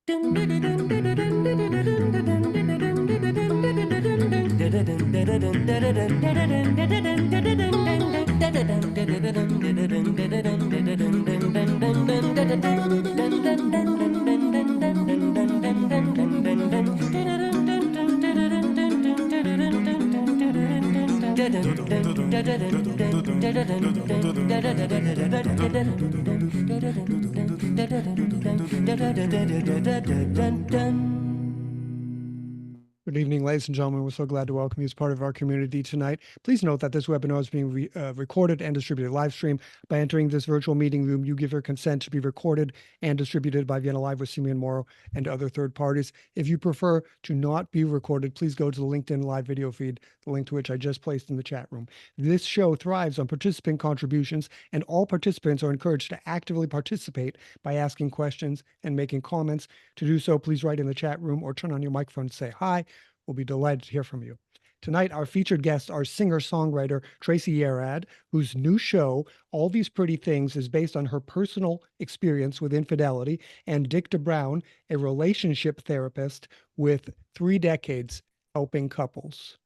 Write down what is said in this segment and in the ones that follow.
Good evening, ladies and gentlemen. We're so glad to welcome you as part of our community tonight. Please note that this webinar is being recorded and distributed live stream. By entering this virtual meeting room, you give your consent to be recorded and distributed by Vienna Live with Simeon Morrow and other third parties. If you prefer to not be recorded, please go to the LinkedIn live video feed, the link to which I just placed in the chat room. This show thrives on participant contributions, and all participants are encouraged to actively participate by asking questions and making comments. To do so, please write in the chat room or turn on your microphone to say hi. We'll be delighted to hear from you. Tonight, our featured guests are singer-songwriter Tracey Yarad, whose new show, All These Pretty Things, is based on her personal experience with infidelity, and Dick van Bruijn, a relationship therapist with 3 decades helping couples.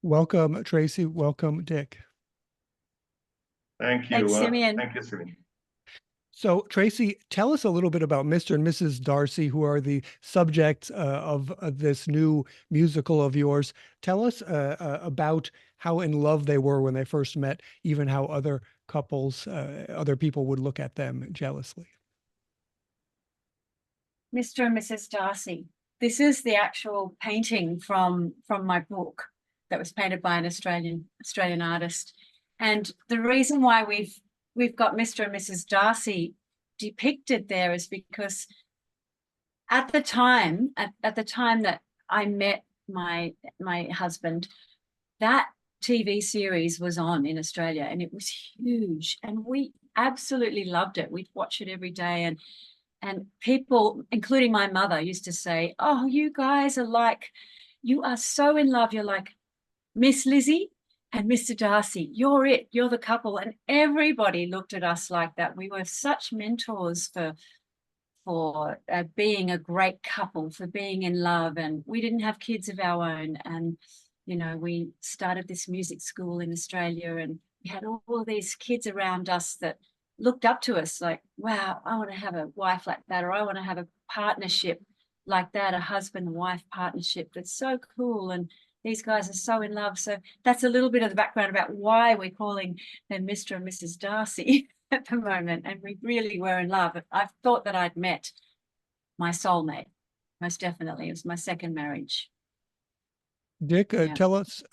Welcome, Tracey. Welcome, Dick. Thank you. Thanks, Simeon. Thank you, Simeon. So, Tracey, tell us a little bit about Mr. and Mrs. Darcy, who are the subjects of this new musical of yours. Tell us about how in love they were when they first met, even how other couples, other people would look at them jealously. Mr. and Mrs. Darcy. This is the actual painting from my book that was painted by an Australian artist. And the reason why we've got Mr. and Mrs. Darcy depicted there is because at the time that I met my husband, that TV series was on in Australia and it was huge and we absolutely loved it. We'd watch it every day, and people, including my mother, used to say, "Oh, you guys are like, you are so in love. You're like Miss Lizzie and Mr. Darcy. You're it. You're the couple." And everybody looked at us like that. We were such mentors for being a great couple, for being in love. And we didn't have kids of our own. And, you know, we started this music school in Australia and we had all these kids around us that looked up to us like, wow, I want to have a wife like that, or I want to have a partnership like that, a husband and wife partnership that's so cool. And these guys are so in love. So that's a little bit of the background about why we're calling them Mr. and Mrs. Darcy at the moment. And we really were in love. I thought that I'd met my soulmate, most definitely. It was my second marriage. Dick, tell us,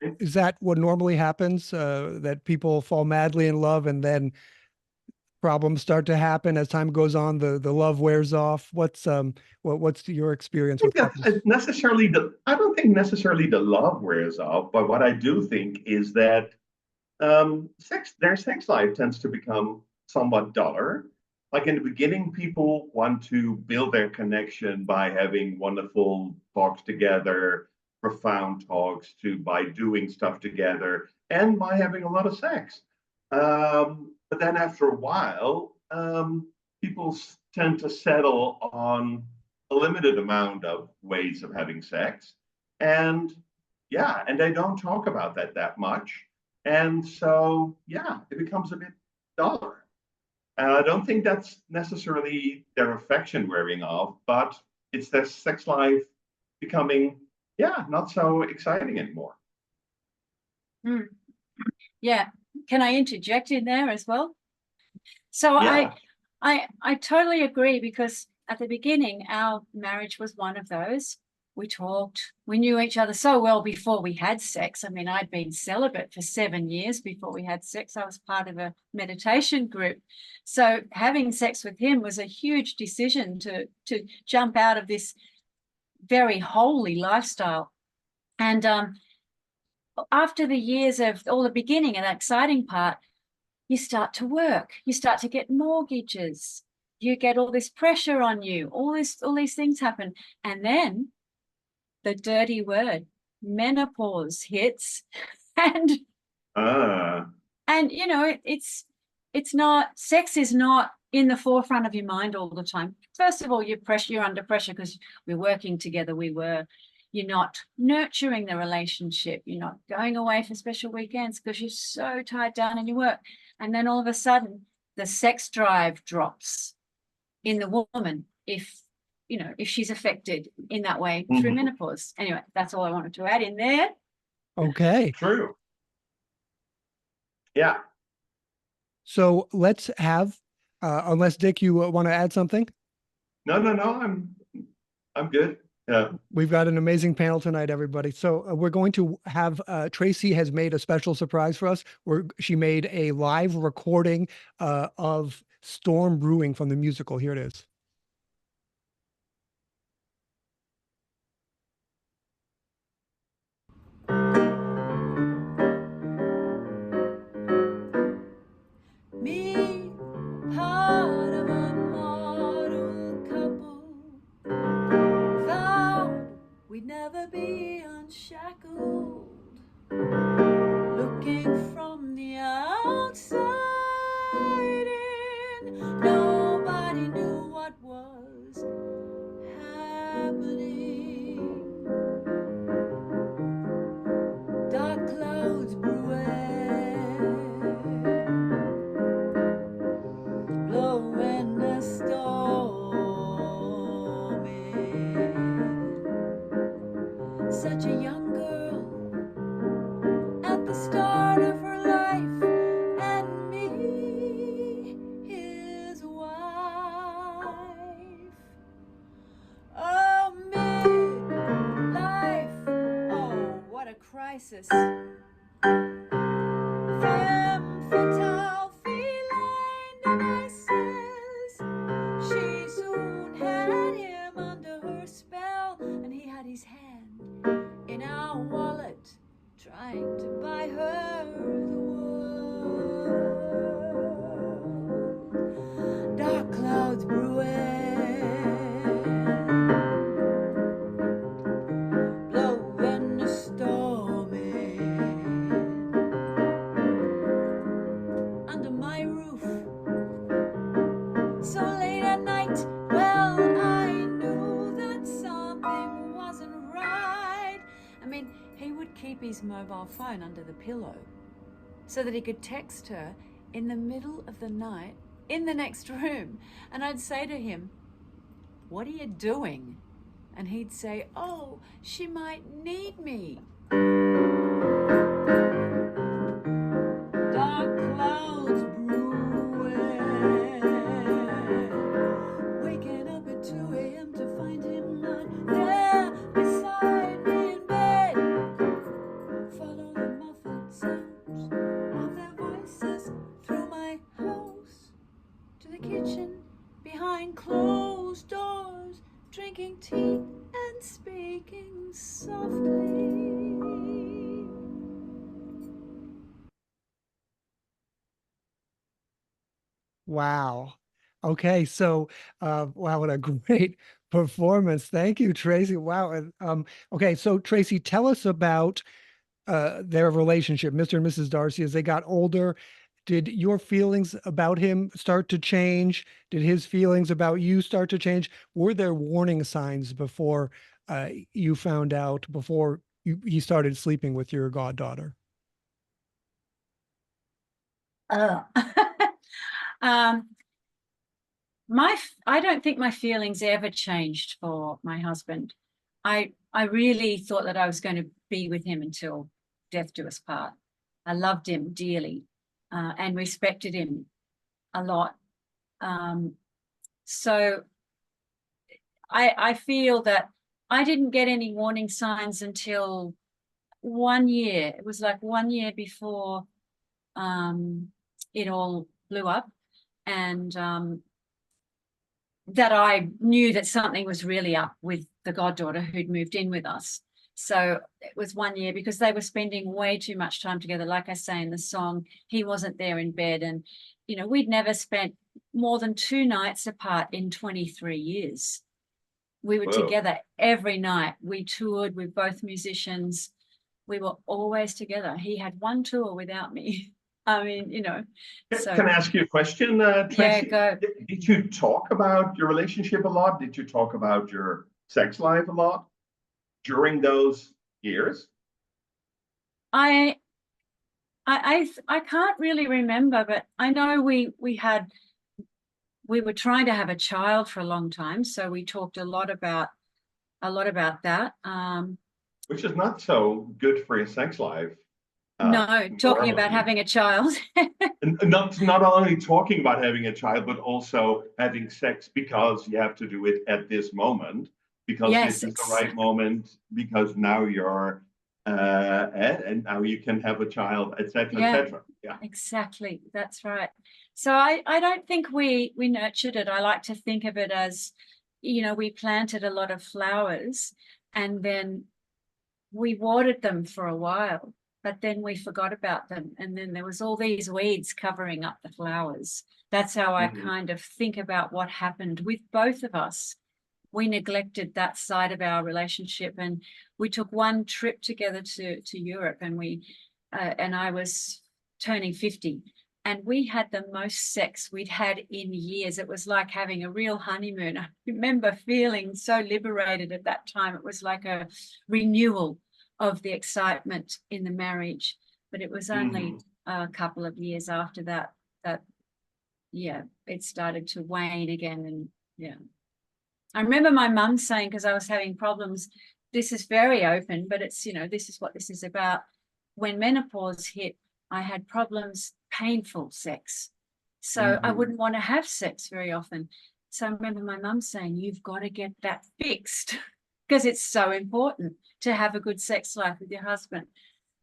is that what normally happens, that people fall madly in love and then problems start to happen as time goes on, the love wears off? What's your experience with couples? I don't think necessarily the love wears off, but what I do think is that their sex life tends to become somewhat duller. Like in the beginning, people want to build their connection by having wonderful talks together, profound talks, by doing stuff together, and by having a lot of sex. But then after a while, people tend to settle on a limited amount of ways of having sex. And yeah, and they don't talk about that much. And so, yeah, it becomes a bit duller. And I don't think that's necessarily their affection wearing off, but it's their sex life becoming, yeah, not so exciting anymore. Mm. Yeah. Can I interject in there as well? So Yeah. I totally agree, because at the beginning, our marriage was one of those. We talked, we knew each other so well before we had sex. I mean, I'd been celibate for 7 years before we had sex. I was part of a meditation group. So having sex with him was a huge decision to jump out of this very holy lifestyle. And after the years of all the beginning and that exciting part, you start to work, you start to get mortgages, you get all this pressure on you, all these things happen. And then the dirty word, menopause, hits. and you know, it's not, sex is not in the forefront of your mind all the time. First of all, you're under pressure because we're working together. You're not nurturing the relationship. You're not going away for special weekends because you're so tied down in your work. And then all of a sudden, the sex drive drops in the woman if she's affected in that way through menopause. Anyway, that's all I wanted to add in there. Okay. True. Yeah. So let's have, unless Dick, you want to add something? No, I'm good. Yeah. We've got an amazing panel tonight, everybody. So we're going to have, Tracey has made a special surprise for us, where she made a live recording of Storm Brewing from the musical. Here it is. Me, part of a model couple, vowed we'd never be unshackled. Looking from the outside in, nobody knew what was happening. Dark clouds brewing, blowing a storm in. Such a young girl at the start of her life, and me, his wife. Oh, midlife, oh, what a crisis. Femme fatale, feline devices. She soon had him under her spell, and he had his hand in our wallet, trying to buy her the world. Dark clouds brewing, blowing a storm in. Under my roof, so late at night, well, I knew that something wasn't right. I mean, he would keep his mobile phone under the pillow so that he could text her in the middle of the night in the next room. And I'd say to him, "What are you doing?" And he'd say, "Oh, she might need me." Dark clouds brewing, waking up at 2 a.m. to find him not there beside me in bed. Follow the muffled sounds of their voices through my house to the kitchen behind closed doors, drinking tea and speaking softly. Wow. Okay. So, wow, what a great performance. Thank you, Tracey. Wow. And, okay. So Tracey, tell us about their relationship, Mr. and Mrs. Darcy, as they got older. Did your feelings about him start to change? Did his feelings about you start to change? Were there warning signs before you found out before he started sleeping with your goddaughter? Um, I don't think my feelings ever changed for my husband. I really thought that I was going to be with him until death do us part. I loved him dearly, and respected him a lot. So I feel that I didn't get any warning signs until 1 year. It was like 1 year before it all blew up, and that I knew that something was really up with the goddaughter who'd moved in with us. So it was 1 year, because they were spending way too much time together. Like I say in the song, he wasn't there in bed, and we'd never spent more than 2 nights apart in 23 years. We were Whoa. together every night. We toured with both musicians. We were always together. He had 1 tour without me. I mean, so. Can I ask you a question, Tracey? Yeah, go. Did you talk about your relationship a lot? Did you talk about your sex life a lot during those years? I can't really remember, but I know we were trying to have a child for a long time, so we talked a lot about that. Which is not so good for your sex life. No, talking about normally. having a child. And not only talking about having a child, but also having sex because you have to do it at this moment, because Yes, this is the right moment, because now you're and now you can have a child, etc., Yeah. etc. Yeah. Exactly, that's right. So I don't think we nurtured it. I like to think of it as, we planted a lot of flowers, and then we watered them for a while, but then we forgot about them, and then there was all these weeds covering up the flowers. That's how I Mhm. kind of think about what happened with both of us. We neglected that side of our relationship, and we took 1 trip together to Europe, and and I was turning 50, and we had the most sex we'd had in years. It was like having a real honeymoon. I remember feeling so liberated at that time. It was like a renewal of the excitement in the marriage. But it was only a couple of years after that it started to wane again. And I remember my mum saying, because I was having problems, this is very open, but it's, this is what this is about. When menopause hit, I had problems, painful sex. So I wouldn't want to have sex very often. So I remember my mum saying, you've got to get that fixed, because it's so important to have a good sex life with your husband.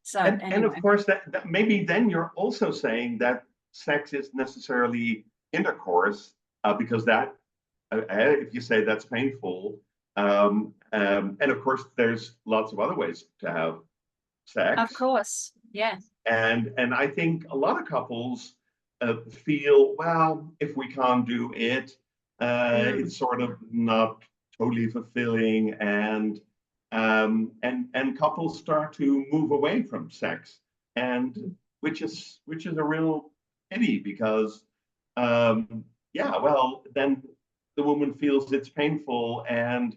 So and of course that maybe then you're also saying that sex is necessarily intercourse, because that if you say that's painful, and of course there's lots of other ways to have sex. Of course, yeah. And I think a lot of couples feel, well, if we can't do it, it's sort of not totally fulfilling, and couples start to move away from sex, and which is a real pity, because well, then the woman feels it's painful, and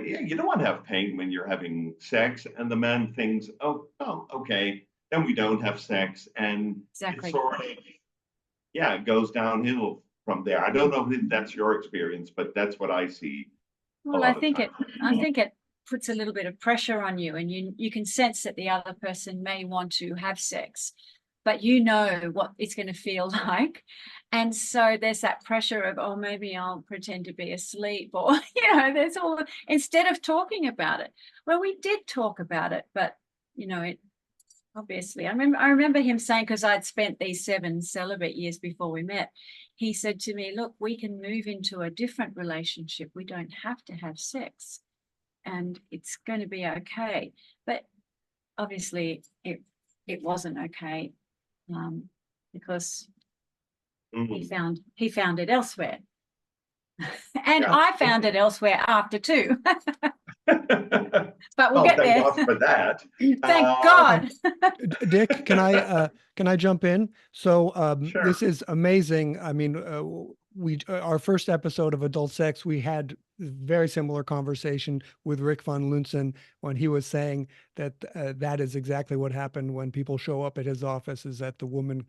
you don't want to have pain when you're having sex, and the man thinks, oh, okay, then we don't have sex, and Exactly. it sort of it goes downhill from there. I don't know if that's your experience, but that's what I see. Well, I think it puts a little bit of pressure on you, and you can sense that the other person may want to have sex, but you know what it's going to feel like. And so there's that pressure of, oh, maybe I'll pretend to be asleep, or, there's all, instead of talking about it. Well, we did talk about it, but, it obviously, I remember him saying, because I'd spent these 7 celibate years before we met, he said to me, look, we can move into a different relationship. We don't have to have sex, and it's going to be okay. But obviously it wasn't okay, because he found it elsewhere. And I found it elsewhere after too. But we'll get thank there. God for that. Thank God. Dick, can I jump in? So Sure. this is amazing. I mean, our first episode of Adult Sex, we had a very similar conversation with Rik van Lunsen when he was saying that that is exactly what happened when people show up at his office, is that the woman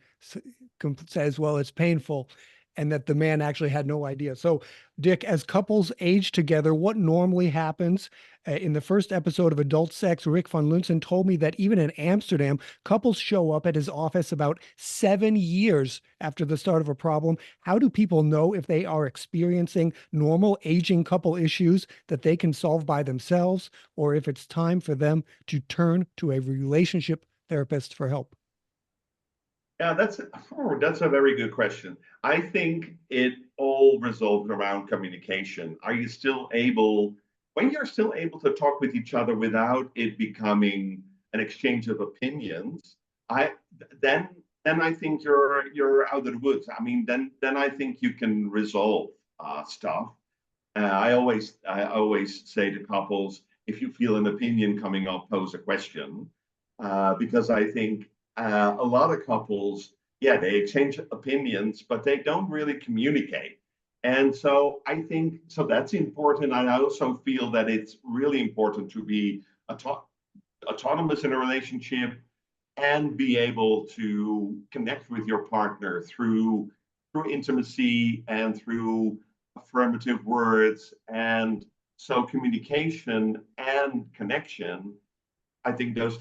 says, well, it's painful, and that the man actually had no idea. So, Dick, as couples age together, what normally happens? In the first episode of Adult Sex, Rik van Lunsen told me that even in Amsterdam, couples show up at his office about 7 years after the start of a problem. How do people know if they are experiencing normal aging couple issues that they can solve by themselves, or if it's time for them to turn to a relationship therapist for help? Yeah, that's a very good question. I think it all resolves around communication. Are you still able, when you're still able to talk with each other without it becoming an exchange of opinions? I then I think you're out of the woods. I mean, then I think you can resolve stuff. I always say to couples, if you feel an opinion coming up, pose a question, because I think a lot of couples, yeah, they exchange opinions, but they don't really communicate. And so I think so that's important. And I also feel that it's really important to be autonomous in a relationship and be able to connect with your partner through intimacy and through affirmative words. And so communication and connection, I think those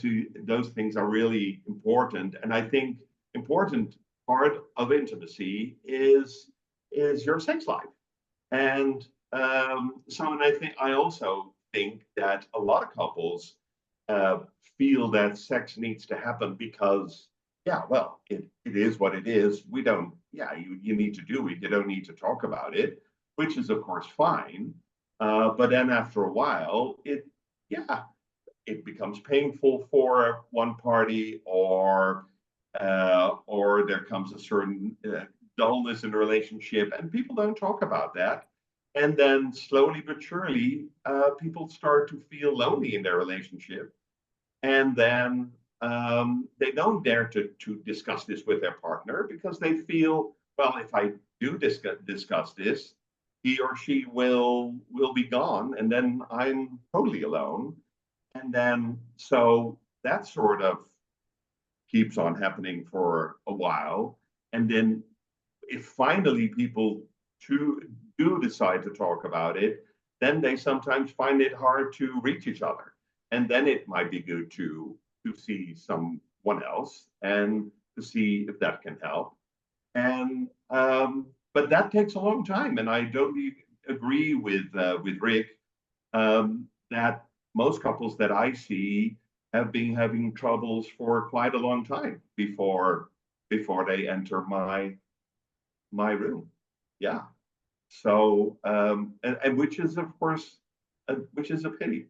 things are really important. And I think important part of intimacy is your sex life. And and I also think that a lot of couples uh, feel that sex needs to happen because, yeah, well, it is what it is. We don't, yeah, you need to do it. You don't need to talk about it, which is of course fine. But then after a while, yeah, it becomes painful for one party, or there comes a certain dullness in the relationship, and people don't talk about that. And then slowly but surely, people start to feel lonely in their relationship, and then they don't dare to discuss this with their partner because they feel, well, if I do discuss this, he or she will be gone, and then I'm totally alone. And then so that sort of keeps on happening for a while. And then if finally people do decide to talk about it, then they sometimes find it hard to reach each other. And then it might be good to see someone else and to see if that can help. And but that takes a long time. And I totally agree with Rik, that most couples that I see have been having troubles for quite a long time before they enter my room. Yeah. So and which is of course which is a pity.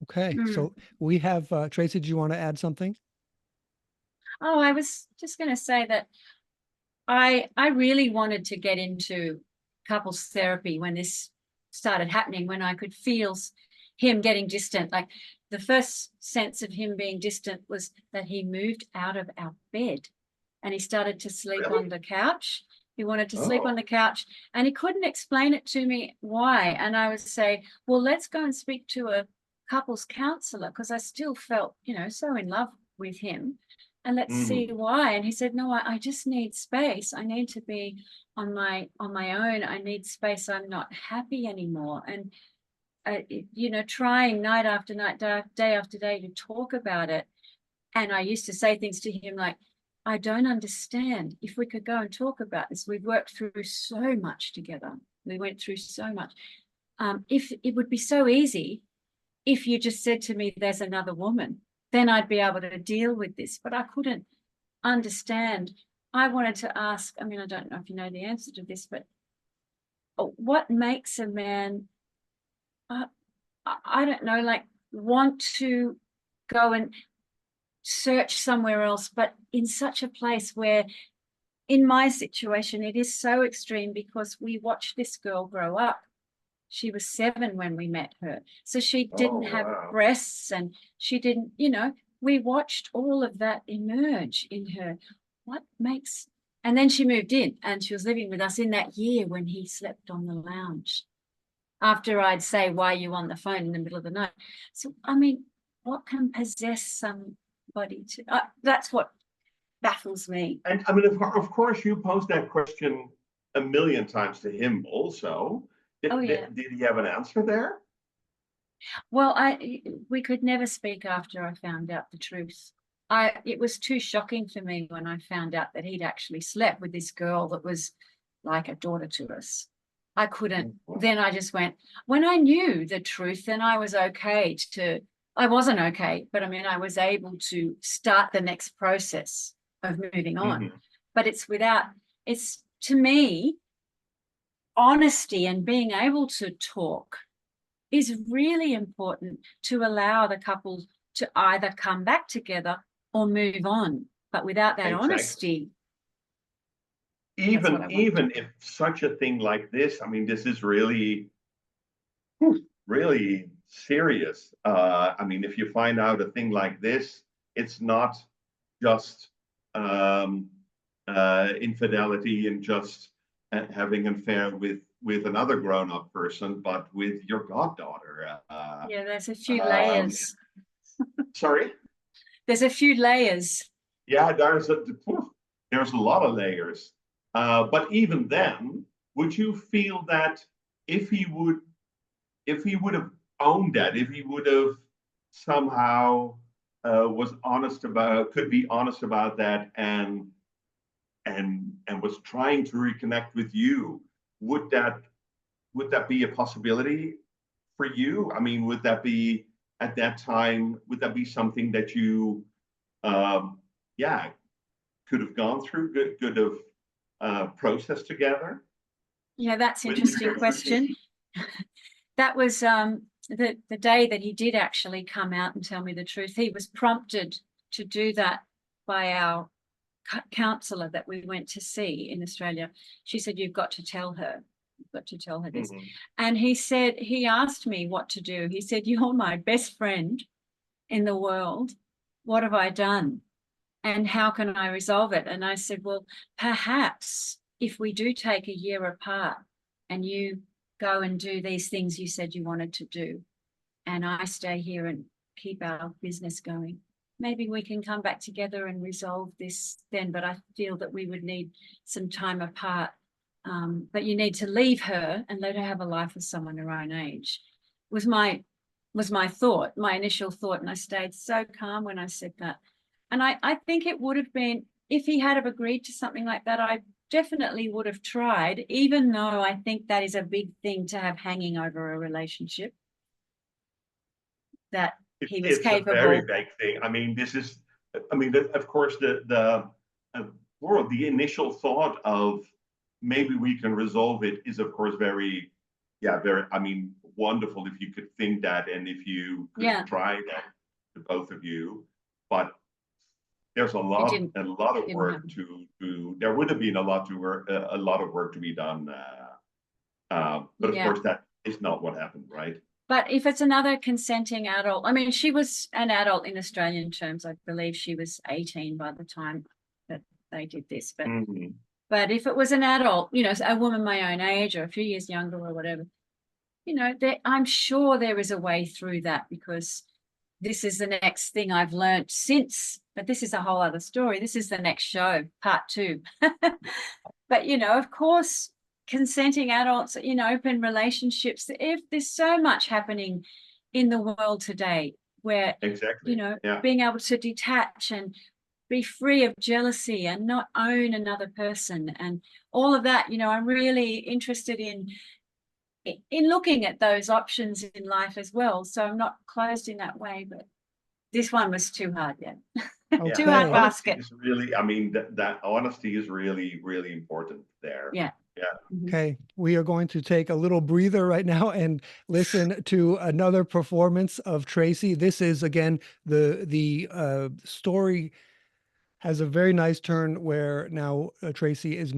Okay, so we have Tracey. Do you want to add something? Oh, I was just going to say that I really wanted to get into couples therapy when this started happening, when I could feel him getting distant. Like the first sense of him being distant was that he moved out of our bed and he started to sleep on the couch. He wanted to sleep on the couch and he couldn't explain it to me why. And I would say, well, let's go and speak to a couples counselor, because I still felt, so in love with him. And let's see why. And he said, no, I just need space. I need to be on my own. I need space. I'm not happy anymore. And trying night after night, day after day to talk about it. And I used to say things to him like, I don't understand. If we could go and talk about this, we've worked through so much together. We went through so much. If it would be so easy if you just said to me, there's another woman, then I'd be able to deal with this. But I couldn't understand. I wanted to ask, I don't know if you know the answer to this, but what makes a man, I don't know, like want to go and search somewhere else, but in such a place where, in my situation, it is so extreme because we watched this girl grow up. She was 7 when we met her. So she didn't have breasts and she didn't, we watched all of that emerge in her. What makes And then she moved in and she was living with us in that year when he slept on the lounge. After I'd say, why are you on the phone in the middle of the night? So, I mean, what can possess somebody to, that's what baffles me. And I mean, of course, you posed that question a million times to him also. Oh, yeah. Did he have an answer there? Well, we could never speak after I found out the truth. It was too shocking for me when I found out that he'd actually slept with this girl that was like a daughter to us. I couldn't. Then I just went, when I knew the truth, then I was okay I wasn't okay, but I mean, I was able to start the next process of moving on. But it's to me, honesty and being able to talk is really important to allow the couple to either come back together or move on. But without that honesty, even if such a thing like this, I mean, this is really, really serious. I mean, if you find out a thing like this, it's not just infidelity and just having an affair with another grown-up person, but with your goddaughter. Yeah, there's a few layers. Sorry? There's a few layers. Yeah, there's a lot of layers. But even then, would you feel that if he would have owned that, if he would have somehow could be honest about that and was trying to reconnect with you, would that be a possibility for you? I mean, would that be at that time, would that be something that you could have gone through, could have processed together? Yeah, that's an interesting question. That was the day that he did actually come out and tell me the truth. He was prompted to do that by our counsellor that we went to see in Australia. She said, you've got to tell her. You've got to tell her this. And he asked me what to do. He said, you're my best friend in the world. What have I done? And how can I resolve it? And I said, well, perhaps if we do take a year apart and you go and do these things you said you wanted to do, and I stay here and keep our business going, maybe we can come back together and resolve this then. But I feel that we would need some time apart. But you need to leave her and let her have a life with someone her own age, was my thought, my initial thought. And I stayed so calm when I said that. And I think it would have been, if he had have agreed to something like that, I definitely would have tried, even though I think that is a big thing to have hanging over a relationship. That he was capable. It's a very big thing. I mean, of course, the initial thought of maybe we can resolve it is, of course, very, I mean, wonderful if you could think that and if you could try that, to both of you. But there's a lot of work there would have been a lot of work to be done. But of course, that is not what happened, right? But if it's another consenting adult, I mean, she was an adult in Australian terms. I believe she was 18 by the time that they did this. But but if it was an adult, a woman my own age or a few years younger or whatever, I'm sure there is a way through that, because this is the next thing I've learned since. But this is a whole other story. This is the next show, part 2. But, of course, consenting adults in open relationships, if there's so much happening in the world today where, being able to detach and be free of jealousy and not own another person and all of that, I'm really interested in looking at those options in life as well. So I'm not closed in that way, but this one was too hard. Too hard basket. Really, I mean, that honesty is really, really important there. Yeah. Okay, we are going to take a little breather right now and listen to another performance of Tracey. This is, again, the story has a very nice turn where now Tracey is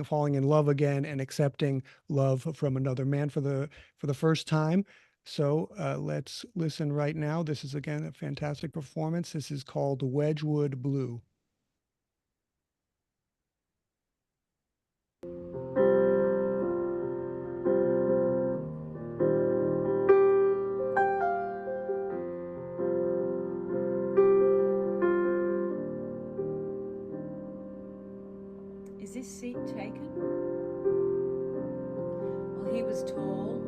falling in love again and accepting love from another man for the first time. So let's listen right now. This is, again, a fantastic performance. This is called Wedgwood Blue. his seat taken? Well, he was tall,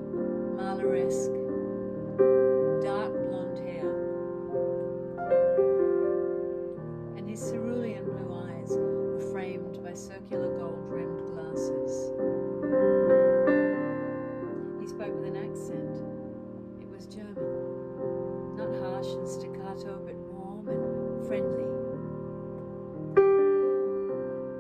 Mahler-esque, dark blonde hair, and his cerulean blue eyes were framed by circular gold-rimmed glasses. He spoke with an accent. It was German, not harsh and staccato, but warm and friendly.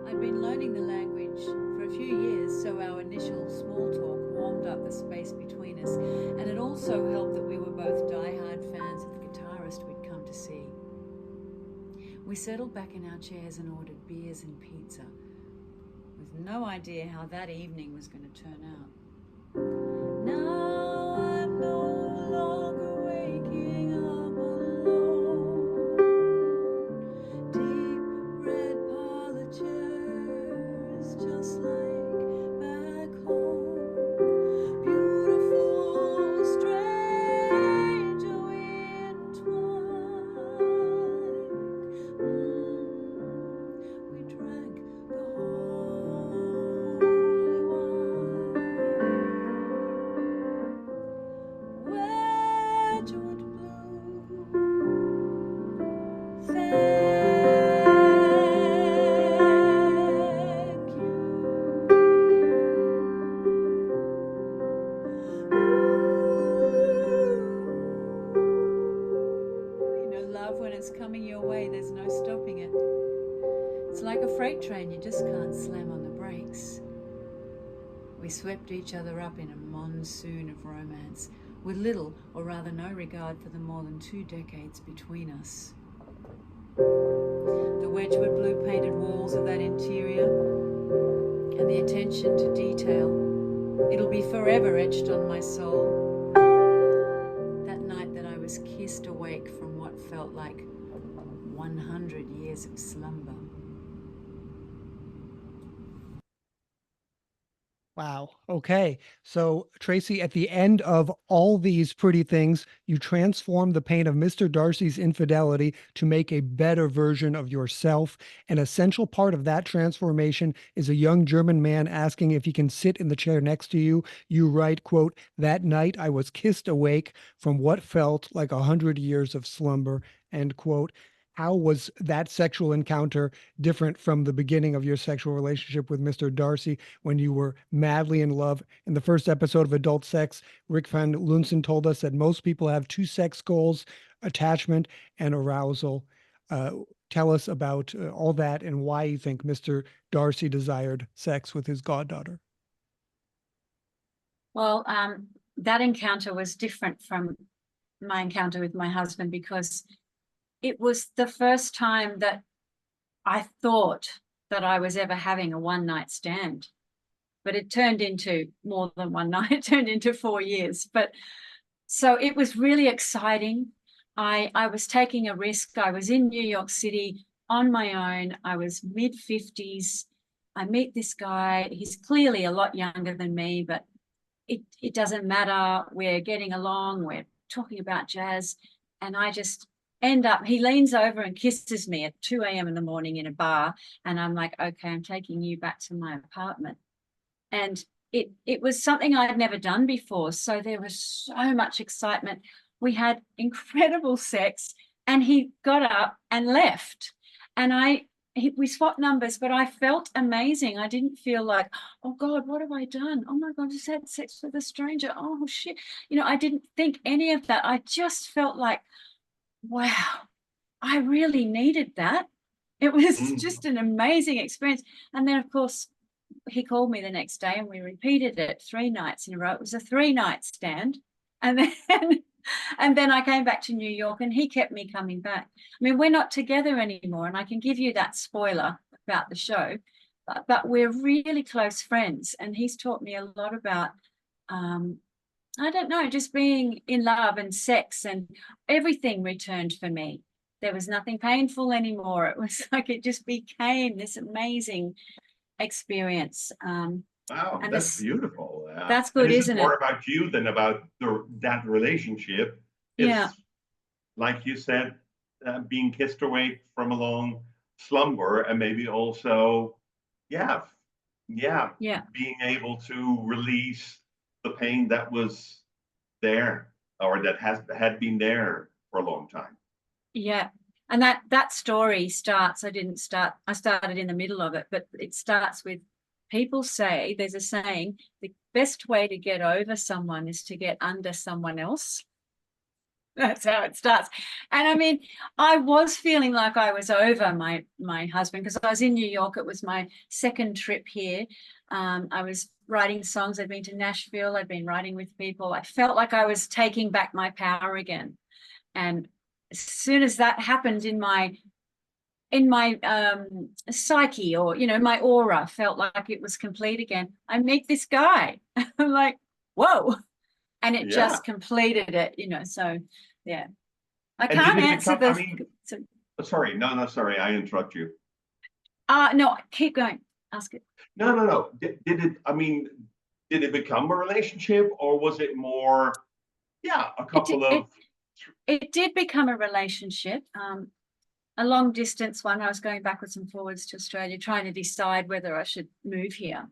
I'd been learning the language for a few years, so our initial small talk warmed up the space between us, and it also helped that we were both die-hard fans of the guitarist we'd come to see. We settled back in our chairs and ordered beers and pizza, with no idea how that evening was going to turn out. Now I'm no longer waking up alone. Deep red parlor chairs, just like back home. Beautiful stranger we entwined. We drank the holy wine. Wedgwood blue. Thank you. You know, love, when it's coming your way, there's no stopping it. It's like a freight train, you just can't slam on the brakes. We swept each other up in a monsoon of romance, with little or rather no regard for the more than 2 decades between us. The Wedgwood blue painted walls of that interior and the attention to detail, it'll be forever etched on my soul. That night that I was kissed awake from what felt like 100 years of slumber. Wow. Okay. So, Tracey, at the end of all these pretty things, you transform the pain of Mr. Darcy's infidelity to make a better version of yourself. An essential part of that transformation is a young German man asking if he can sit in the chair next to you. You write, quote, "That night I was kissed awake from what felt like 100 years of slumber," end quote. How was that sexual encounter different from the beginning of your sexual relationship with Mr. Darcy when you were madly in love? In the first episode of Adult Sex, Rik van Lunsen told us that most people have 2 sex goals, attachment and arousal. Tell us about all that and why you think Mr. Darcy desired sex with his goddaughter. Well, that encounter was different from my encounter with my husband because it was the first time that I thought that I was ever having a one-night stand, but it turned into more than one night. It turned into 4 years. But so it was really exciting. I was taking a risk. I was in New York City on my own. I was mid-50s. I meet this guy. He's clearly a lot younger than me, but it doesn't matter. We're getting along. We're talking about jazz. And I just end up, he leans over and kisses me at 2 a.m. in the morning in a bar. And I'm like, okay, I'm taking you back to my apartment. And it was something I'd never done before. So there was so much excitement. We had incredible sex and he got up and left. And we swapped numbers, but I felt amazing. I didn't feel like, oh God, what have I done? Oh my God, I just had sex with a stranger. Oh shit. You know, I didn't think any of that. I just felt like, wow, I really needed that. It was just an amazing experience. And then, of course, he called me the next day and we repeated it 3 nights in a row. It was a 3-night stand. And then I came back to New York and he kept me coming back. I mean, we're not together anymore. And I can give you that spoiler about the show, but we're really close friends. And he's taught me a lot about I don't know, just being in love and sex, and everything returned for me. There was nothing painful anymore. It was like it just became this amazing experience. Wow, and that's beautiful. That's good, and this isn't is more it? about you than about that relationship. It's Yeah. like you said, being kissed awake from a long slumber, and maybe also, yeah, yeah, Yeah. being able to release the pain that was there, or that had been there for a long time. Yeah. And that story starts, I started in the middle of it, but it starts with, people say, there's a saying, the best way to get over someone is to get under someone else. That's how it starts. And I mean, I was feeling like I was over my husband, because I was in New York. It was my second trip here. I was writing songs. I'd been to Nashville. I'd been writing with people. I felt like I was taking back my power again. And as soon as that happened in my psyche, or, you know, my aura felt like it was complete again, I meet this guy. I'm like, whoa. And it just completed it, you know. So yeah, I can't answer the. I mean, sorry, no, sorry, I interrupt you. No, keep going. Ask it. No. Did it? I mean, did it become a relationship, or was it more? Yeah, a couple of. It did become a relationship. A long distance one. I was going backwards and forwards to Australia, trying to decide whether I should move here,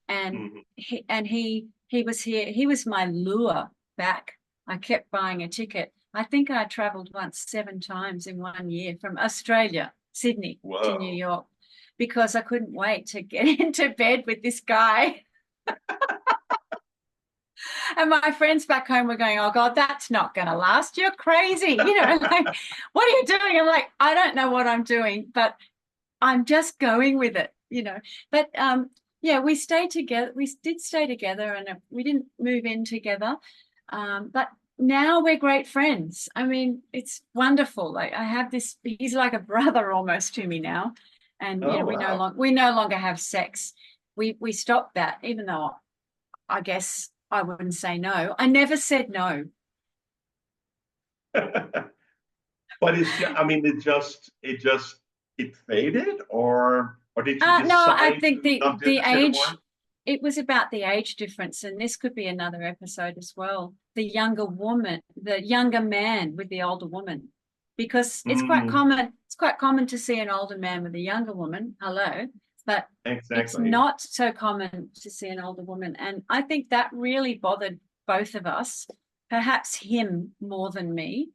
and he was here. He was my lure back. I kept buying a ticket. I think I traveled once 7 times in 1 year from Australia, Sydney, to New York, because I couldn't wait to get into bed with this guy. And my friends back home were going, oh God, that's not going to last. You're crazy. You know, like, what are you doing? I'm like, I don't know what I'm doing, but I'm just going with it, you know. But yeah, we stayed together. We did stay together, and we didn't move in together. But now we're great friends. I mean, it's wonderful. Like, I have this, he's like a brother almost to me now. And you know, we no longer have sex. We stopped that, even though I guess I wouldn't say no. I never said no. But it's, I mean, it faded, or did you decide? No, I think the age, it was about the age difference, and this could be another episode as well. The younger woman, the younger man with the older woman, because it's quite common. It's quite common to see an older man with a younger woman. Hello. But it's not so common to see an older woman. And I think that really bothered both of us, perhaps him more than me.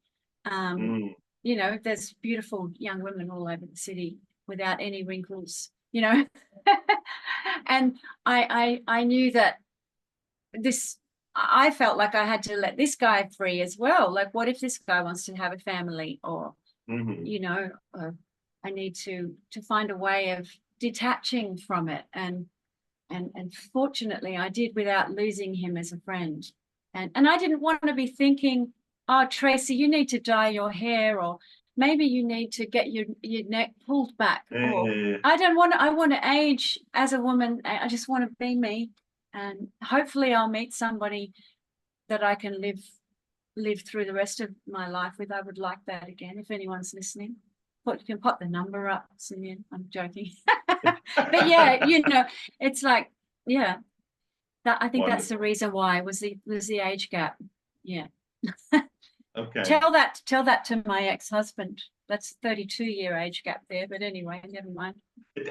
You know, there's beautiful young women all over the city without any wrinkles, you know. And I knew that I felt like I had to let this guy free as well. Like, what if this guy wants to have a family, or, you know, I need to find a way of detaching from it, and fortunately I did, without losing him as a friend. And I didn't want to be thinking, oh, Tracey, you need to dye your hair, or maybe you need to get your neck pulled back, or I want to age as a woman. I just want to be me, and hopefully I'll meet somebody that I can live through the rest of my life with. I would like that again, if anyone's listening. You can put the number up, Simeon. I'm joking. But yeah, you know, it's like, yeah, I think that's the reason why, was the age gap. Yeah. Okay. Tell that to my ex-husband. That's 32-year age gap there. But anyway, never mind.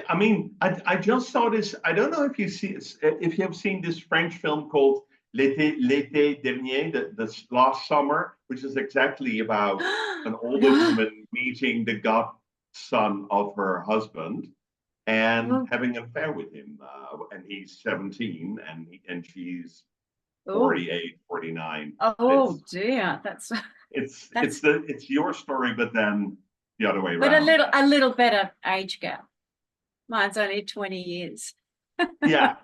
I mean, I just saw this. I don't know if you have seen this French film called L'été dernier, the last summer, which is exactly about an older woman meeting the godson of her husband and having an affair with him. And he's 17 and she's 48, 49. Oh dear, it's your story, but then the other way around. But a little better age gap. Mine's only 20 years. Yeah.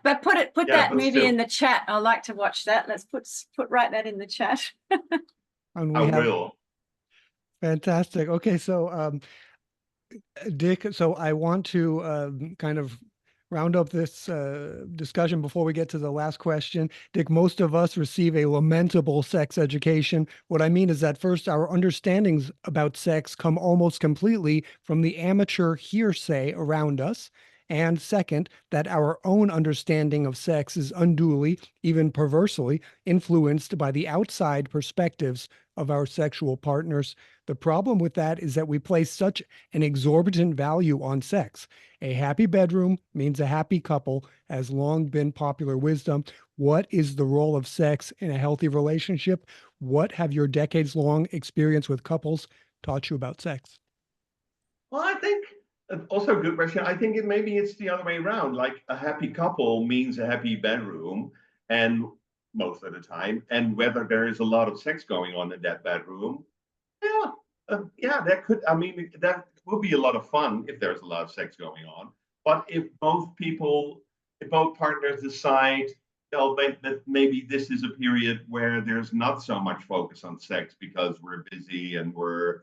But put that movie in the chat. I like to watch that. Let's write that in the chat. I will. Fantastic. Okay, so Dick, so I want to kind of round up this discussion before we get to the last question. Dick, most of us receive a lamentable sex education. What I mean is that first, our understandings about sex come almost completely from the amateur hearsay around us. And second, that our own understanding of sex is unduly, even perversely, influenced by the outside perspectives of our sexual partners. The problem with that is that we place such an exorbitant value on sex. A happy bedroom means a happy couple has long been popular wisdom. What is the role of sex in a healthy relationship? What have your decades-long experience with couples taught you about sex? Well, I think also a good question. I think maybe it's the other way around. Like a happy couple means a happy bedroom, and most of the time, and whether there is a lot of sex going on in that bedroom, yeah, yeah, that could. I mean, that would be a lot of fun if there's a lot of sex going on. But if both partners decide, that maybe this is a period where there's not so much focus on sex because we're busy and we're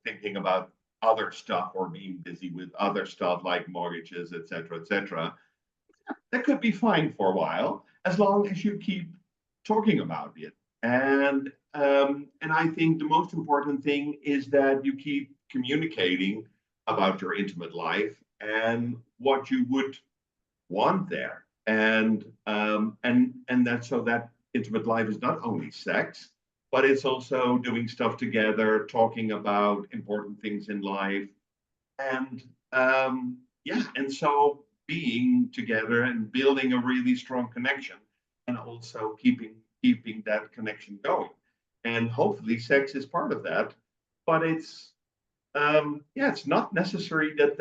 thinking about other stuff or being busy with other stuff like mortgages, etc., etc. That could be fine for a while as long as you keep talking about it. And I think the most important thing is that you keep communicating about your intimate life and what you would want there, and that so that intimate life is not only sex, but it's also doing stuff together, talking about important things in life, and yeah, and so being together and building a really strong connection, and also keeping that connection going. And hopefully, sex is part of that, but it's yeah, it's not necessary that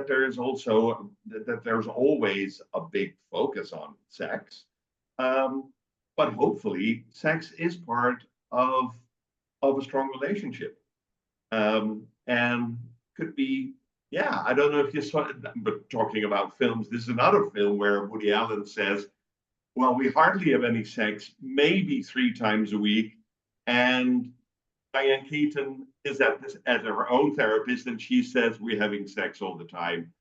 there is also that there's always a big focus on sex, but hopefully, sex is part of a strong relationship, and could be. Yeah, I don't know if you saw, but talking about films, this is another film where Woody Allen says, "Well, we hardly have any sex, maybe 3 times a week," and Diane Keaton is at this as her own therapist, and she says we're having sex all the time,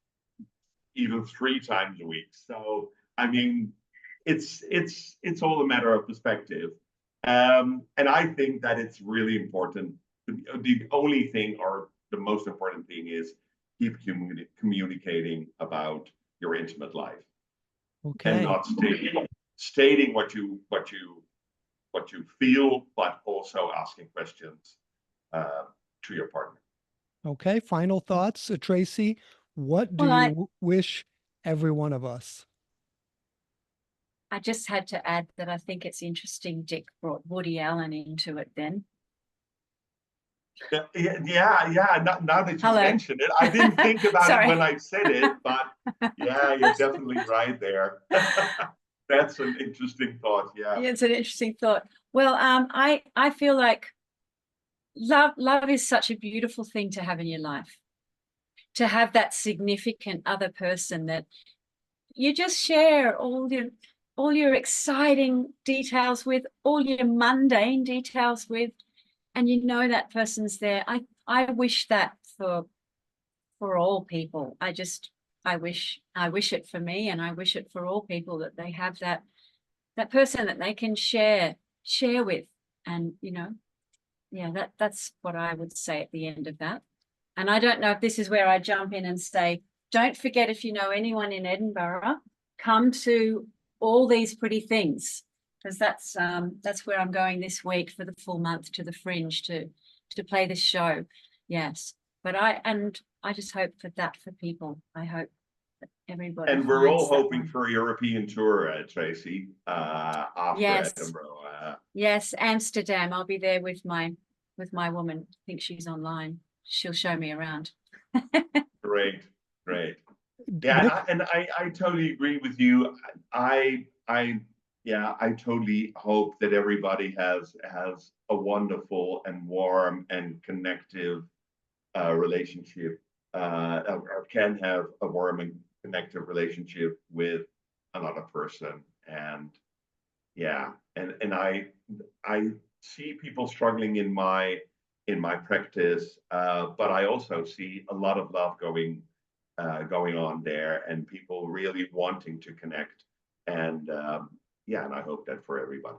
even 3 times a week. So I mean, it's all a matter of perspective, and I think that it's really important. The only thing, or the most important thing, is keep communicating about your intimate life, and Okay. not stating what you feel, but also asking questions to your partner. Okay. Final thoughts, Tracey. What do Well, I, you wish every one of us? I just had to add that I think it's interesting Dick brought Woody Allen into it then. Yeah. Now that you Hello. mention it, I didn't think about it Sorry. when I said it, but yeah, you're definitely right there. That's an interesting thought. Yeah. Yeah, it's an interesting thought. Well, I feel like love is such a beautiful thing to have in your life. To have that significant other person that you just share all your exciting details with, all your mundane details with, and you know that person's there. I wish that for all people. I wish it for me, and I wish it for all people, that they have that person that they can share with. And yeah, that's what I would say at the end of that. And I don't know if this is where I jump in and say, don't forget, if you know anyone in Edinburgh, come to all these pretty things, because that's where I'm going this week for the full month, to the Fringe, to play this show. Yes, but I just hope for that for people. I hope that everybody. And we're all finds that hoping one. for a European tour, Tracey, after Yes. Edinburgh. Yes, Amsterdam. I'll be there with my woman. I think she's online. She'll show me around. Great. Dick? Yeah, and I totally agree with you. I totally hope that everybody has a wonderful and warm and connective relationship, or can have a warm and connective relationship with another person. And yeah, and I see people struggling in my practice, but I also see a lot of love going on there, and people really wanting to connect. And yeah, and I hope that for everyone.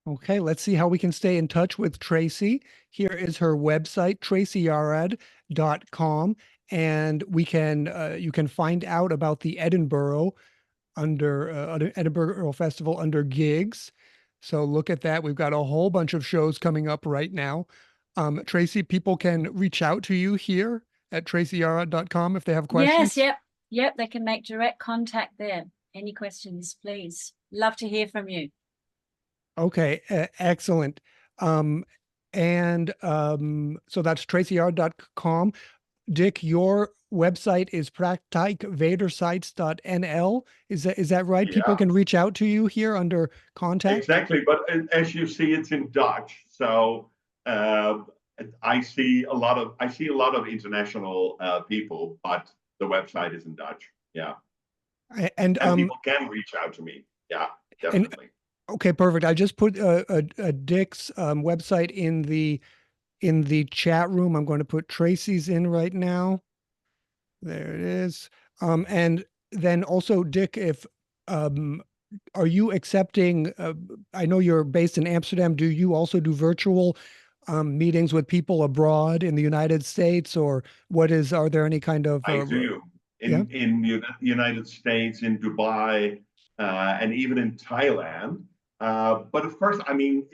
Okay, let's see how we can stay in touch with Tracey. Here is her website, traceyyarad.com, And we can you can find out about the Edinburgh Edinburgh Festival under gigs. So look at that. We've got a whole bunch of shows coming up right now. Tracey, people can reach out to you here at traceyarad.com if they have questions. Yes, yep. They can make direct contact there. Any questions, please. Love to hear from you. Okay, excellent. So that's traceyard.com. Dick, your website is praktijkvedersites.nl. Is that right? People Yeah, can reach out to you here under contact? exactly. But as you see, it's in Dutch. So I see a lot of international people, but the website is in Dutch. Yeah. And People can reach out to me. Yeah, definitely. Okay, perfect. I just put a Dick's website in the chat room. I'm going to put Tracey's in right now. There it is. And then also, Dick, if are you accepting? I know you're based in Amsterdam. Do you also do virtual meetings with people abroad in the United States, or are there any kind of? I do yeah? in the United States, in Dubai, and even in Thailand. But of course, I mean,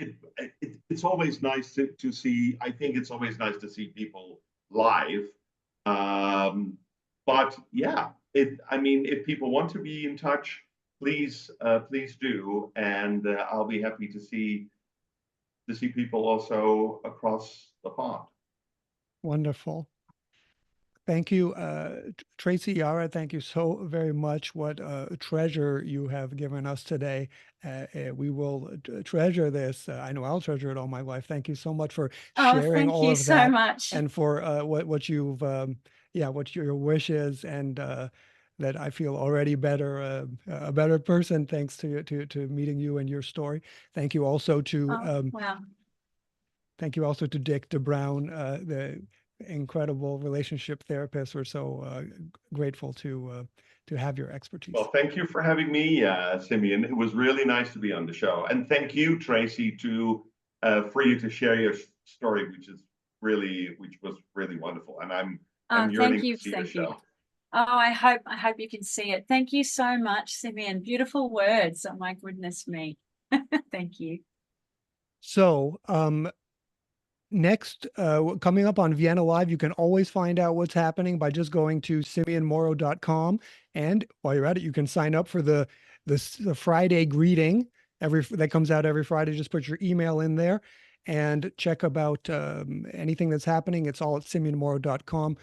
it's always nice to see. I think it's always nice to see people live. But yeah, I mean, if people want to be in touch, please do, and I'll be happy to see people also across the pond. Wonderful. Thank you, Tracey Yarad. Thank you so very much. What a treasure you have given us today. We will treasure this. I know I'll treasure it all my life. Thank you so much for sharing all of that. Thank you so much. And for what you've, what your wish is, and that I feel already better, a better person thanks to meeting you and your story. Thank you also to wow. Thank you also to Dick van Bruijn, the incredible relationship therapist. We're so grateful to have your expertise. Well, thank you for having me, Simeon. It was really nice to be on the show, and thank you, Tracey, for you to share your story, which was really wonderful. And I'm yearning to see the show. Oh, I hope you can see it. Thank you so much, Simeon. Beautiful words. Oh my goodness me. Thank you. So, next, coming up on Vienna Live, you can always find out what's happening by just going to simeonmorrow.com. And while you're at it, you can sign up for the Friday greeting that comes out every Friday. Just put your email in there and check about anything that's happening. It's all at simeonmorrow.com.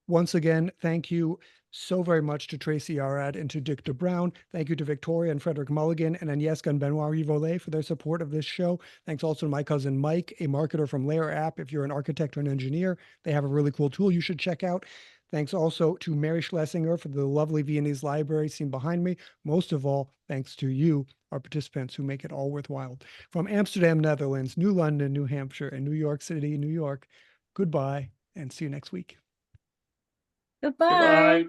Once again, thank you so very much to Tracey Yarad and to Dick van Bruijn. Thank you to Victoria and Frederick Mulligan and Agnieszka and Benoit Rivolet for their support of this show. Thanks also to my cousin Mike, a marketer from Layer App. If you're an architect or an engineer, they have a really cool tool you should check out. Thanks also to Mary Schlesinger for the lovely Viennese library seen behind me. Most of all, thanks to you, our participants, who make it all worthwhile. From Amsterdam, Netherlands, New London, New Hampshire, and New York City, New York, goodbye, and see you next week. Goodbye. Goodbye.